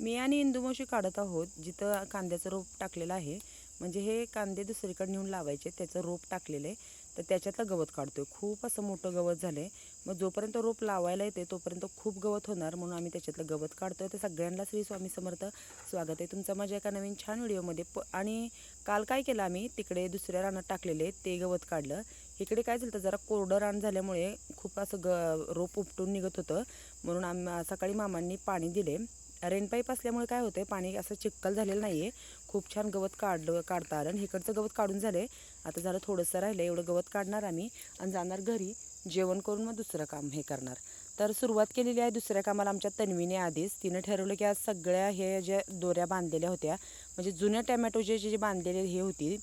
मी आणि इंदुमावशी काढत आहोत जिथं कांद्याचं रोप टाकलेलं आहे. म्हणजे हे कांदे दुसरीकडे नेऊन लावायचे, त्याचं रोप टाकलेलं आहे. तर त्याच्यातलं गवत काढतोय. खूप असं मोठं गवत झालंय. मग जोपर्यंत रोप लावायला येते तोपर्यंत खूप गवत होणार, म्हणून आम्ही त्याच्यातलं गवत काढतोय. तर सगळ्यांना श्री स्वामी समर्थ. स्वागत आहे तुमचं माझ्या एका नवीन छान व्हिडिओमध्ये. आणि काल काय केलं, आम्ही तिकडे दुसऱ्या रानात टाकलेले ते गवत काढलं. इकडे काय झालं, तर जरा कोरडं रान झाल्यामुळे खूप असं रोप उपटून निघत होतं. म्हणून सकाळी मामांनी पाणी दिले. रेनपाईप असल्यामुळे काय होतं, पाणी असं चिक्कल झालेलं नाही आहे. खूप छान गवत काढता आलं. आणि इकडचं गवत काढून झालं. आता जरा थोडंसं राहिलं, एवढं गवत काढणार आम्ही आणि जाणार घरी. जेवण करून मग दुसरं काम हे करणार. तर सुरुवात केलेली आहे दुसऱ्या कामाला आमच्या तन्वीने. आधीच तिनं ठरवलं की आज सगळ्या हे ज्या दोऱ्या बांधलेल्या होत्या, म्हणजे जुन्या टॅमॅटोचे जे बांधलेले हे होती,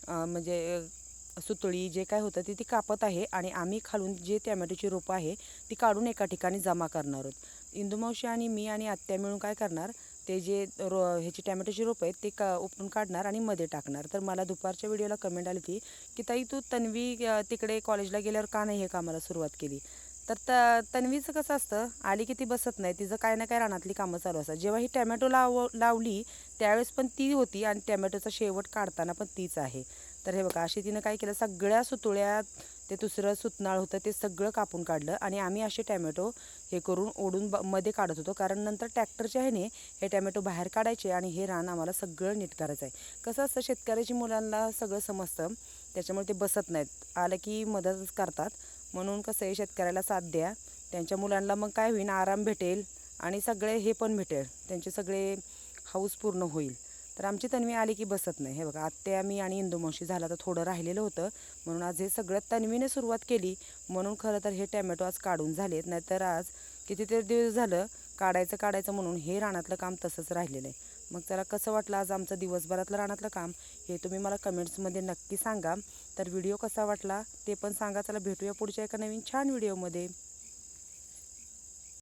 म्हणजे सुतळी जे काय होतं ती कापत आहे. आणि आम्ही खालून जे टॅमॅटोची रोपं आहे ती काढून एका ठिकाणी जमा करणार आहोत. इंदुमावशी आणि मी आणि आत्या मिळून काय करणार, ते जे ह्याची टॅमॅटोची रोपं आहेत ते उपटून काढणार आणि मध्ये टाकणार. तर मला दुपारच्या व्हिडिओला कमेंट आली की ताई तू तन्वी तिकडे कॉलेजला गेल्यावर का नाही हे कामाला सुरुवात केली. तर तन्वीचं कसं असतं, आली की ती बसत नाही, तिचं काय ना काय रानातली कामं चालू असतात. जेव्हा ही टॅमॅटो लावली त्यावेळेस पण ती होती आणि टॅमॅटोचा शेवट काढताना पण तीच आहे. तर हे बघा, अशी तिनं काय केलं, सगळ्या सुतुळ्यात ते दुसरं सुतनाळ होतं ते सगळं कापून काढलं. आणि आम्ही असे टॅमॅटो हे करून ओढून मध्ये काढत होतो, कारण नंतर ट्रॅक्टरच्या ह्याने हे टॅमॅटो बाहेर काढायचे आणि हे रान आम्हाला सगळं नीट करायचं आहे. कसं असतं, शेतकऱ्याची मुलांना सगळं समजतं, त्याच्यामुळे ते बसत नाहीत, आलं की मदतच करतात. म्हणून कसं आहे, शेतकऱ्याला साथ द्या, त्यांच्या मुलांना मग काय होईल, आराम भेटेल आणि सगळे हे पण भेटेल, त्यांचे सगळे हाऊस पूर्ण होईल. तर आमची तन्वी आली की बसत नाही. हे बघा, आत्या मी आणि इंदुमावशी झाला तर थोडं राहिलेलं होतं, म्हणून आज हे सगळं तन्वीने सुरुवात केली. म्हणून खरं तर हे टॅमॅटो आज काढून झालेत, नाहीतर आज कितीतरी दिवस झालं काढायचं म्हणून हे रानातलं काम तसंच राहिलेलं आहे. मग त्याला कसं वाटलं आज आमचं दिवसभरातलं रानातलं काम, हे तुम्ही मला कमेंट्समध्ये नक्की सांगा. तर व्हिडिओ कसा वाटला ते पण सांगा. चला भेटूया पुढच्या एका नवीन छान व्हिडिओमध्ये.